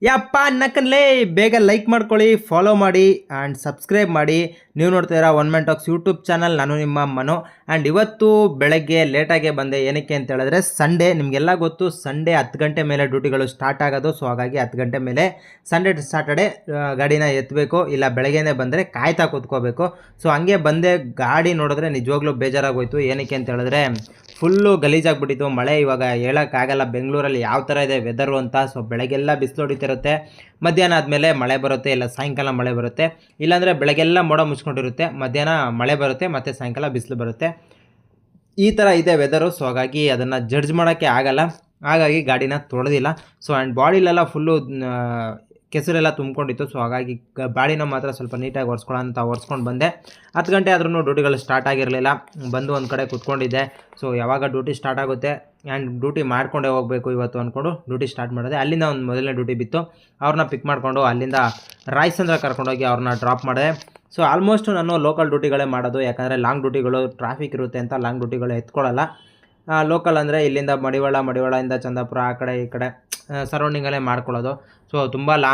ಯಪ್ಪ ನಕ್ಕನ್ಲೇ ಬೇಗ ಲೈಕ್ ಮಾಡ್ಕೊಳ್ಳಿ, ಫಾಲೋ ಮಾಡಿ ಆ್ಯಂಡ್ ಸಬ್ಸ್ಕ್ರೈಬ್ ಮಾಡಿ. ನೀವು ನೋಡ್ತೀರಾ one man tax YouTube channel. ನಾನು ನಿಮ್ಮ ಮನು. ಆ್ಯಂಡ್ ಇವತ್ತು ಬೆಳಗ್ಗೆ ಲೇಟಾಗೆ ಬಂದೆ. ಏನಕ್ಕೆ ಅಂತ ಹೇಳಿದ್ರೆ ಸಂಡೇ, ನಿಮಗೆಲ್ಲ ಗೊತ್ತು, ಸಂಡೇ 10 ಗಂಟೆ ಮೇಲೆ ಡ್ಯೂಟಿಗಳು ಸ್ಟಾರ್ಟ್ ಆಗೋದು. ಸೊ ಹಾಗಾಗಿ 10 ಗಂಟೆ ಮೇಲೆ ಸಂಡೇ ಸ್ಯಾಟರ್ಡೆ ಗಾಡಿನ ಎತ್ತಬೇಕು, ಇಲ್ಲ ಬೆಳಗ್ಗೆನೇ ಬಂದರೆ ಕಾಯ್ತಾ ಕೂತ್ಕೋಬೇಕು. ಸೊ ಹಂಗೆ ಬಂದೆ, ಗಾಡಿ ನೋಡಿದ್ರೆ ನಿಜವಾಗ್ಲೂ ಬೇಜಾರಾಗೋಯ್ತು. ಏನಕ್ಕೆ ಅಂತ ಹೇಳಿದ್ರೆ ಫುಲ್ಲು ಗಲೀಜಾಗ್ಬಿಟ್ಟಿತ್ತು. ಮಳೆ ಇವಾಗ ಹೇಳೋಕ್ಕಾಗಲ್ಲ ಬೆಂಗಳೂರಲ್ಲಿ ಯಾವ ಥರ ಇದೆ ವೆದರು ಅಂತ. ಸೊ ಬೆಳಗ್ಗೆಲ್ಲ ಬಿಸಿಲು ಹೊಡಿತಿರುತ್ತೆ, ಮಧ್ಯಾಹ್ನ ಆದಮೇಲೆ ಮಳೆ ಬರುತ್ತೆ, ಇಲ್ಲ ಸಾಯಂಕಾಲ ಮಳೆ ಬರುತ್ತೆ, ಇಲ್ಲಾಂದರೆ ಬೆಳಗ್ಗೆಲ್ಲ ಮೋಡ ಮುಚ್ಕೊಂಡಿರುತ್ತೆ, ಮಧ್ಯಾಹ್ನ ಮಳೆ ಬರುತ್ತೆ, ಮತ್ತು ಸಾಯಂಕಾಲ ಬಿಸಿಲು ಬರುತ್ತೆ. ಈ ಥರ ಇದೆ ವೆದರು. ಸೊ ಹಾಗಾಗಿ ಅದನ್ನು ಜಡ್ಜ್ ಮಾಡೋಕ್ಕೆ ಆಗಲ್ಲ, ಹಾಗಾಗಿ ಗಾಡಿನ ತೊಳೆದಿಲ್ಲ. ಸೊ ಆ್ಯಂಡ್ ಬಾಡಿಲೆಲ್ಲ ಫುಲ್ಲು ಕೆಸರೆಲ್ಲ ತುಂಬ್ಕೊಂಡಿತ್ತು. ಸೊ ಹಾಗಾಗಿ ಬಾಡಿನ ಮಾತ್ರ ಸ್ವಲ್ಪ ನೀಟಾಗಿ ಒರೆಸ್ಕೊಂಡು ಬಂದೆ. 10 ಗಂಟೆ ಆದ್ರೂ ಡ್ಯೂಟಿಗಳು ಸ್ಟಾರ್ಟ್ ಆಗಿರಲಿಲ್ಲ. ಬಂದು ಒಂದು ಕಡೆ ಕುತ್ಕೊಂಡಿದ್ದೆ. ಸೊ ಯಾವಾಗ ಡ್ಯೂಟಿ ಸ್ಟಾರ್ಟ್ ಆಗುತ್ತೆ ಆ್ಯಂಡ್ ಡ್ಯೂಟಿ ಮಾಡ್ಕೊಂಡೇ ಹೋಗಬೇಕು ಇವತ್ತು ಅಂದ್ಕೊಂಡು ಡ್ಯೂಟಿ ಸ್ಟಾರ್ಟ್ ಮಾಡಿದೆ. ಅಲ್ಲಿಂದ ಒಂದು ಮೊದಲನೇ ಡ್ಯೂಟಿ ಬಿತ್ತು, ಅವ್ರನ್ನ ಪಿಕ್ ಮಾಡಿಕೊಂಡು ಅಲ್ಲಿಂದ ರಾಯಚಂದ್ರ ಕರ್ಕೊಂಡೋಗಿ ಅವ್ರನ್ನ ಡ್ರಾಪ್ ಮಾಡಿದೆ. ಸೊ ಆಲ್ಮೋಸ್ಟ್ ನಾನು ಲೋಕಲ್ ಡ್ಯೂಟಿಗಳೇ ಮಾಡೋದು, ಯಾಕಂದರೆ ಲಾಂಗ್ ಡ್ಯೂಟಿಗಳು ಟ್ರಾಫಿಕ್ ಇರುತ್ತೆ ಅಂತ ಲಾಂಗ್ ಡ್ಯೂಟಿಗಳು ಎತ್ಕೊಳ್ಳಲ್ಲ. ಲೋಕಲ್ ಅಂದರೆ ಇಲ್ಲಿಂದ ಮಡಿವಾಳದಿಂದ ಚಂದಾಪುರ ಆ ಕಡೆ ಈ ಕಡೆ ಸರೌಂಡಿಂಗಲ್ಲೇ ಮಾಡ್ಕೊಳ್ಳೋದು. ಸೊ ತುಂಬ ಲಾಂಗ್